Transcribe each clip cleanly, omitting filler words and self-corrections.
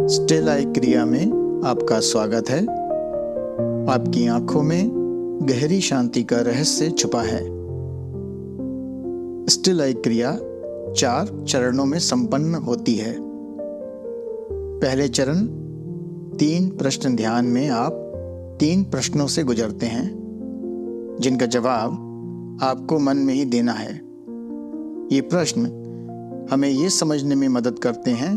Still I क्रिया में आपका स्वागत है। आपकी आंखों में गहरी शांति का रहस्य छुपा है। स्टिल आई क्रिया 4 चरणों में संपन्न होती है। पहले चरण 3 प्रश्न ध्यान में आप 3 प्रश्नों से गुजरते हैं जिनका जवाब आपको मन में ही देना है। ये प्रश्न हमें ये समझने में मदद करते हैं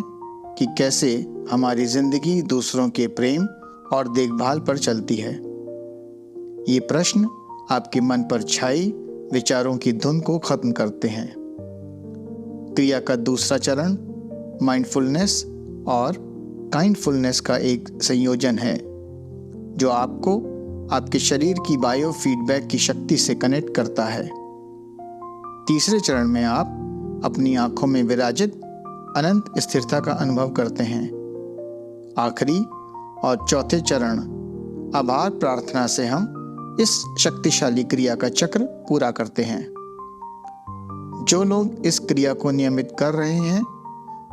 कि कैसे हमारी जिंदगी दूसरों के प्रेम और देखभाल पर चलती है। ये प्रश्न आपके मन पर छाई विचारों की धुन को खत्म करते हैं। क्रिया का दूसरा चरण माइंडफुलनेस और काइंडफुलनेस का एक संयोजन है जो आपको आपके शरीर की बायो फीडबैक की शक्ति से कनेक्ट करता है। तीसरे चरण में आप अपनी आंखों में विराजित अनंत स्थिरता का अनुभव करते हैं। आखिरी और चौथे चरण आभार प्रार्थना से हम इस शक्तिशाली क्रिया का चक्र पूरा करते हैं। जो लोग इस क्रिया को नियमित कर रहे हैं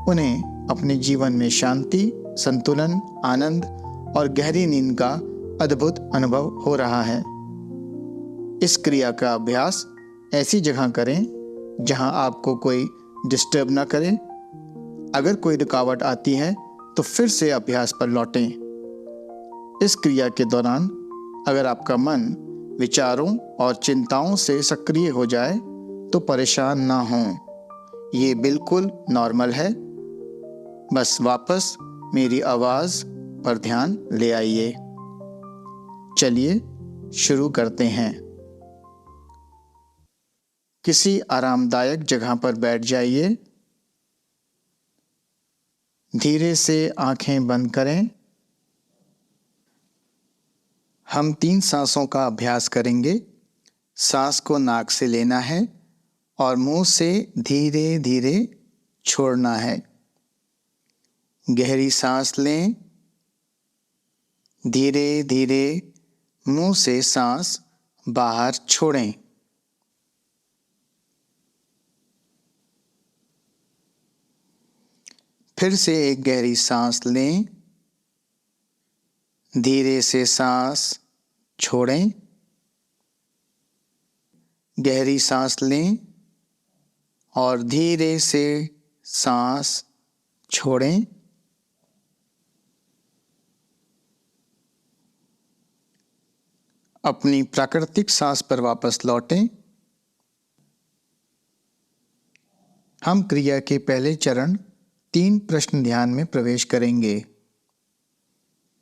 उन्हें अपने जीवन में शांति, संतुलन, आनंद और गहरी नींद का अद्भुत अनुभव हो रहा है। इस क्रिया का अभ्यास ऐसी जगह करें जहां आपको कोई डिस्टर्ब ना करे। अगर कोई रुकावट आती है तो फिर से अभ्यास पर लौटें। इस क्रिया के दौरान अगर आपका मन विचारों और चिंताओं से सक्रिय हो जाए तो परेशान ना हों। ये बिल्कुल नॉर्मल है। बस वापस मेरी आवाज़ पर ध्यान ले आइए। चलिए शुरू करते हैं। किसी आरामदायक जगह पर बैठ जाइए। धीरे से आंखें बंद करें। हम 3 सांसों का अभ्यास करेंगे। सांस को नाक से लेना है और मुंह से धीरे धीरे छोड़ना है। गहरी सांस लें। धीरे धीरे मुंह से सांस बाहर छोड़ें। फिर से एक गहरी सांस लें। धीरे से सांस छोड़ें। गहरी सांस लें और धीरे से सांस छोड़ें। अपनी प्राकृतिक सांस पर वापस लौटें। हम क्रिया के पहले चरण 3 प्रश्न ध्यान में प्रवेश करेंगे।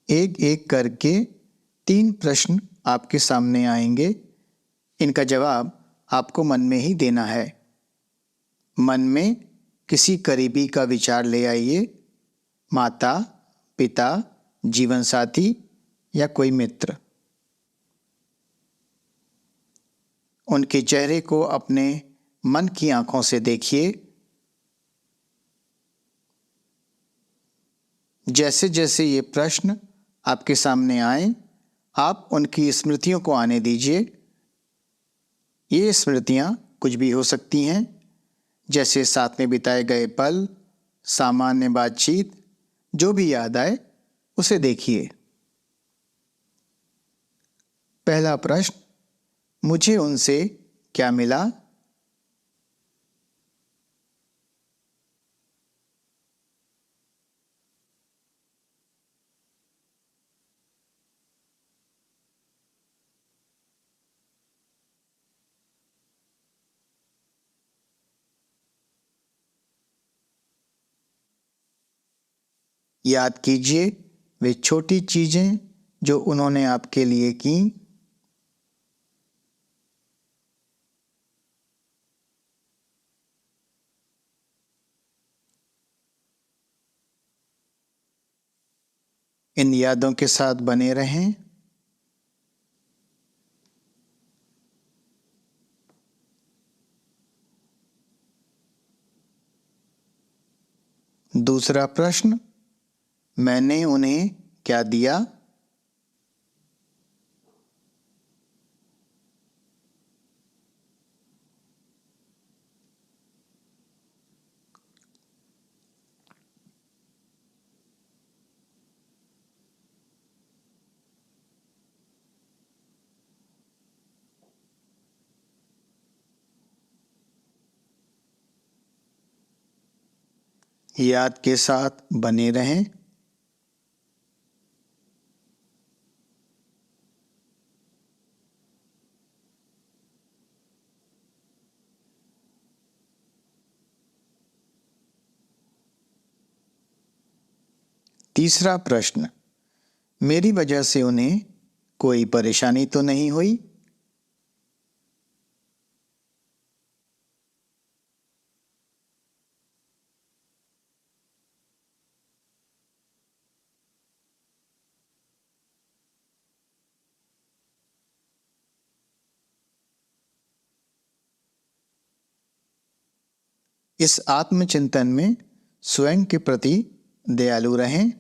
एक एक करके 3 प्रश्न आपके सामने आएंगे। इनका जवाब आपको मन में ही देना है। मन में किसी करीबी का विचार ले आइए। माता, पिता, जीवन साथी या कोई मित्र। उनके चेहरे को अपने मन की आंखों से देखिए। जैसे जैसे ये प्रश्न आपके सामने आए, आप उनकी स्मृतियों को आने दीजिए। ये स्मृतियाँ कुछ भी हो सकती हैं, जैसे साथ में बिताए गए पल, सामान्य बातचीत, जो भी याद आए उसे देखिए। पहला प्रश्न, मुझे उनसे क्या मिला? याद कीजिए वे छोटी चीजें जो उन्होंने आपके लिए की। इन यादों के साथ बने रहें। दूसरा प्रश्न, मैंने उन्हें क्या दिया? याद के साथ बने रहें। तीसरा प्रश्न, मेरी वजह से उन्हें कोई परेशानी तो नहीं हुई? इस आत्मचिंतन में स्वयं के प्रति दयालु रहें।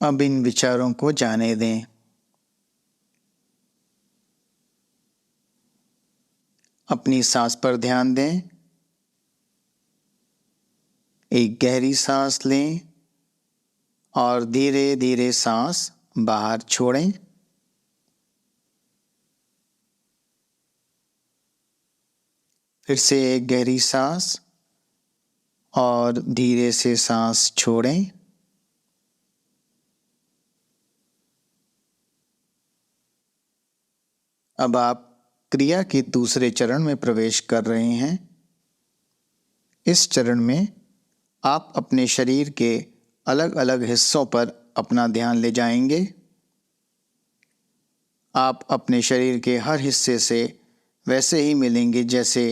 अब इन विचारों को जाने दें। अपनी सांस पर ध्यान दें। एक गहरी सांस लें और धीरे धीरे सांस बाहर छोड़ें। फिर से एक गहरी सांस और धीरे से सांस छोड़ें। अब आप क्रिया के दूसरे चरण में प्रवेश कर रहे हैं। इस चरण में आप अपने शरीर के अलग अलग हिस्सों पर अपना ध्यान ले जाएंगे। आप अपने शरीर के हर हिस्से से वैसे ही मिलेंगे जैसे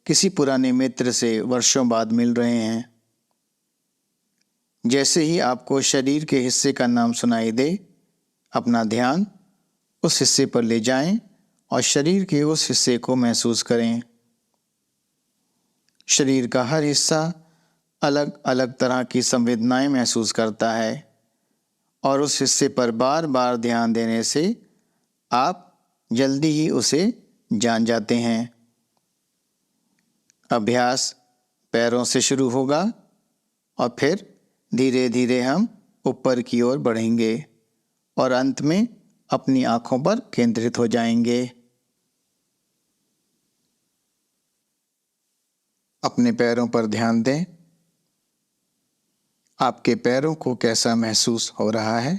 किसी पुराने मित्र से वर्षों बाद मिल रहे हैं। जैसे ही आपको शरीर के हिस्से का नाम सुनाई दे, अपना ध्यान उस हिस्से पर ले जाएं और शरीर के उस हिस्से को महसूस करें। शरीर का हर हिस्सा अलग अलग तरह की संवेदनाएं महसूस करता है और उस हिस्से पर बार बार ध्यान देने से आप जल्दी ही उसे जान जाते हैं। अभ्यास पैरों से शुरू होगा और फिर धीरे धीरे हम ऊपर की ओर बढ़ेंगे और अंत में अपनी आंखों पर केंद्रित हो जाएंगे। अपने पैरों पर ध्यान दें। आपके पैरों को कैसा महसूस हो रहा है?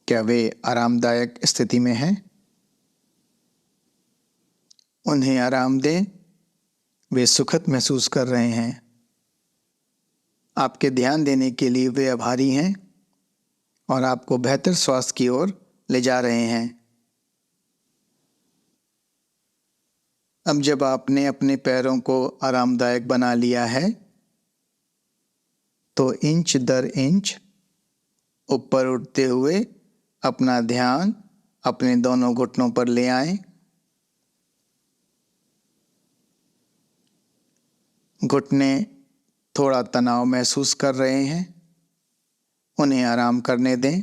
क्या वे आरामदायक स्थिति में हैं? उन्हें आराम दें। वे सुखद महसूस कर रहे हैं। आपके ध्यान देने के लिए वे आभारी हैं और आपको बेहतर स्वास्थ्य की ओर ले जा रहे हैं। अब जब आपने अपने पैरों को आरामदायक बना लिया है, तो इंच दर इंच ऊपर उठते हुए अपना ध्यान अपने दोनों घुटनों पर ले आएं। घुटने थोड़ा तनाव महसूस कर रहे हैं, उन्हें आराम करने दें।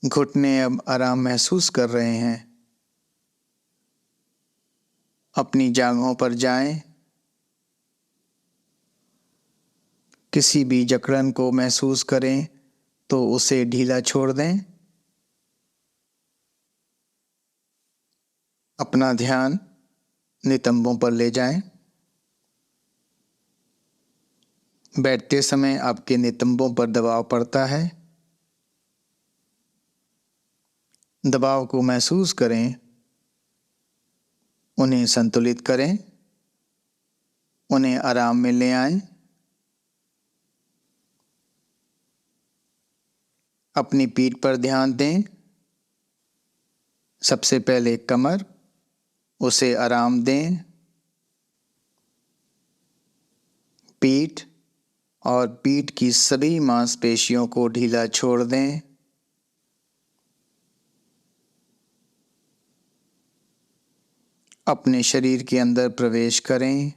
घुटने अब आराम महसूस कर रहे हैं। अपनी जांघों पर जाएं। किसी भी जकड़न को महसूस करें तो उसे ढीला छोड़ दें। अपना ध्यान नितंबों पर ले जाएं। बैठते समय आपके नितंबों पर दबाव पड़ता है। दबाव को महसूस करें, उन्हें संतुलित करें, उन्हें आराम में ले आएं। अपनी पीठ पर ध्यान दें। सबसे पहले कमर, उसे आराम दें। पीठ और पीठ की सभी मांसपेशियों को ढीला छोड़ दें। अपने शरीर के अंदर प्रवेश करें।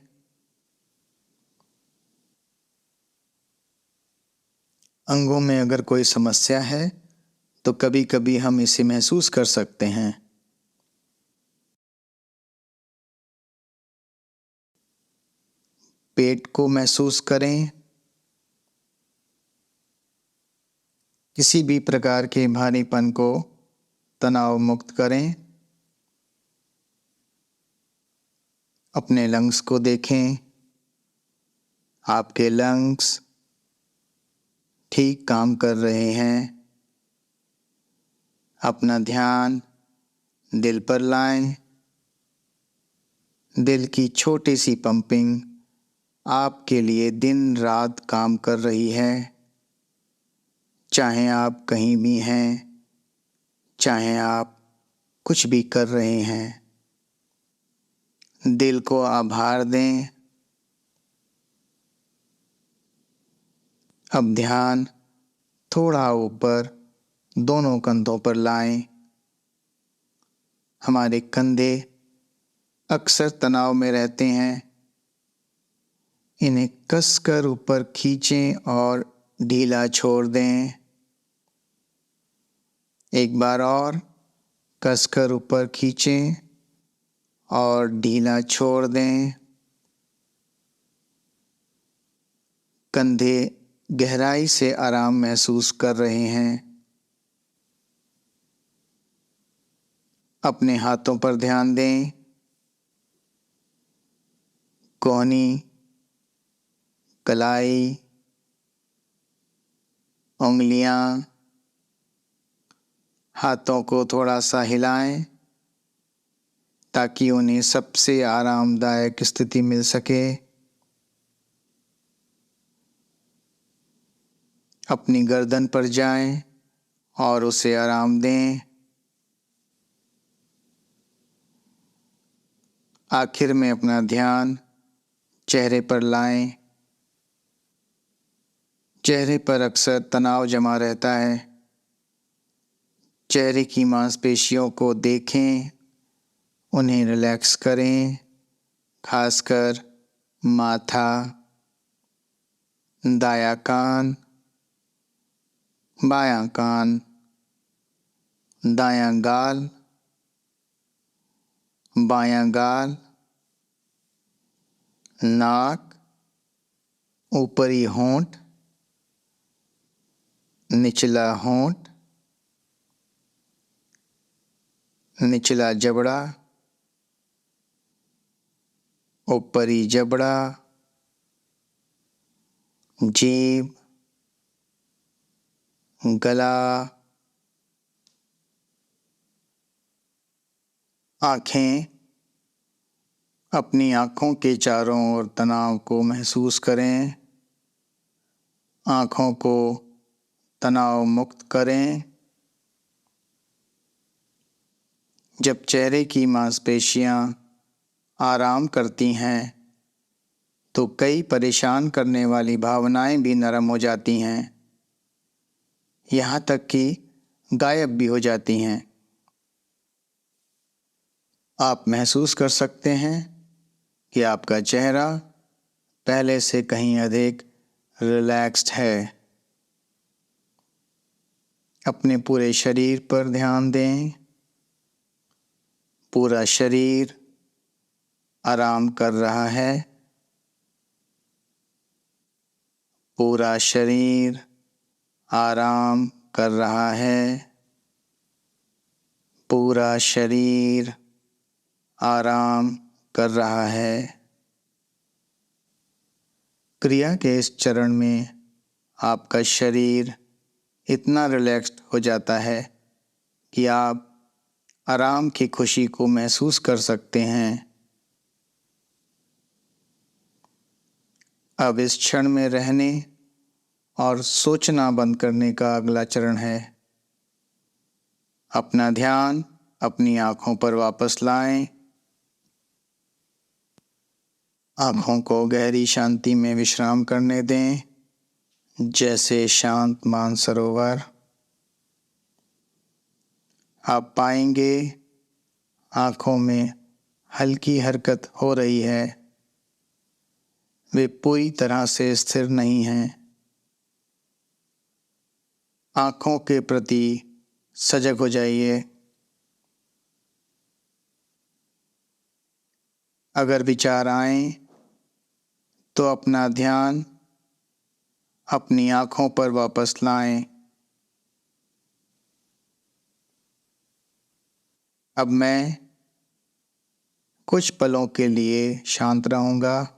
अंगों में अगर कोई समस्या है तो कभी कभी हम इसे महसूस कर सकते हैं। पेट को महसूस करें। किसी भी प्रकार के भारीपन को तनाव मुक्त करें। अपने लंग्स को देखें। आपके लंग्स ठीक काम कर रहे हैं। अपना ध्यान दिल पर लाएं। दिल की छोटी सी पंपिंग आपके लिए दिन रात काम कर रही है। चाहे आप कहीं भी हैं, चाहे आप कुछ भी कर रहे हैं, दिल को आभार दें। अब ध्यान थोड़ा ऊपर दोनों कंधों पर लाएं। हमारे कंधे अक्सर तनाव में रहते हैं। इन्हें कसकर ऊपर खींचें और ढीला छोड़ दें। एक बार और कसकर ऊपर खींचें और ढीला छोड़ दें। कंधे गहराई से आराम महसूस कर रहे हैं। अपने हाथों पर ध्यान दें। कोहनी, कलाई, उंगलियां, हाथों को थोड़ा सा हिलाएं ताकि उन्हें सबसे आरामदायक स्थिति मिल सके। अपनी गर्दन पर जाएं और उसे आराम दें। आखिर में अपना ध्यान चेहरे पर लाएं। चेहरे पर अक्सर तनाव जमा रहता है। चेहरे की मांसपेशियों को देखें, उन्हें रिलैक्स करें, खासकर माथा, दायां कान, बायां कान, दायां गाल, बायां गाल, नाक, ऊपरी होंठ, निचला होंठ, निचला जबड़ा, ऊपरी जबड़ा, जीभ, गला, आँखें। अपनी आँखों के चारों ओर तनाव को महसूस करें। आँखों को तनाव मुक्त करें। जब चेहरे की मांसपेशियां आराम करती हैं तो कई परेशान करने वाली भावनाएं भी नरम हो जाती हैं, यहाँ तक कि गायब भी हो जाती हैं। आप महसूस कर सकते हैं कि आपका चेहरा पहले से कहीं अधिक रिलैक्स्ड है। अपने पूरे शरीर पर ध्यान दें। पूरा शरीर आराम कर रहा है। पूरा शरीर आराम कर रहा है। पूरा शरीर आराम कर रहा है। क्रिया के इस चरण में आपका शरीर इतना रिलैक्स्ड हो जाता है कि आप आराम की खुशी को महसूस कर सकते हैं। अब इस क्षण में रहने और सोचना बंद करने का अगला चरण है। अपना ध्यान अपनी आँखों पर वापस लाएं। आँखों को गहरी शांति में विश्राम करने दें, जैसे शांत मानसरोवर। आप पाएंगे आँखों में हल्की हरकत हो रही है। वे पूरी तरह से स्थिर नहीं हैं। आँखों के प्रति सजग हो जाइए। अगर विचार आएं तो अपना ध्यान अपनी आँखों पर वापस लाएं। अब मैं कुछ पलों के लिए शांत रहूँगा।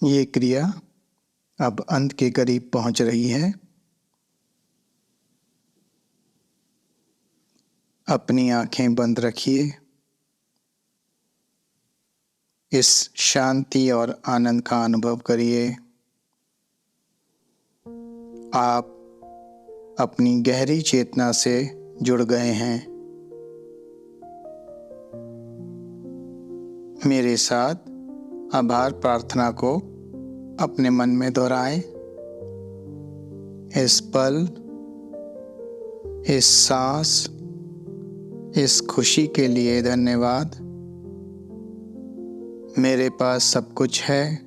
ये क्रिया अब अंत के करीब पहुंच रही है। अपनी आंखें बंद रखिए। इस शांति और आनंद का अनुभव करिए। आप अपनी गहरी चेतना से जुड़ गए हैं। मेरे साथ आभार प्रार्थना को अपने मन में दोहराएं। इस पल, इस सांस, इस खुशी के लिए धन्यवाद। मेरे पास सब कुछ है।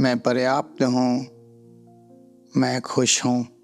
मैं पर्याप्त हूँ। मैं खुश हूँ।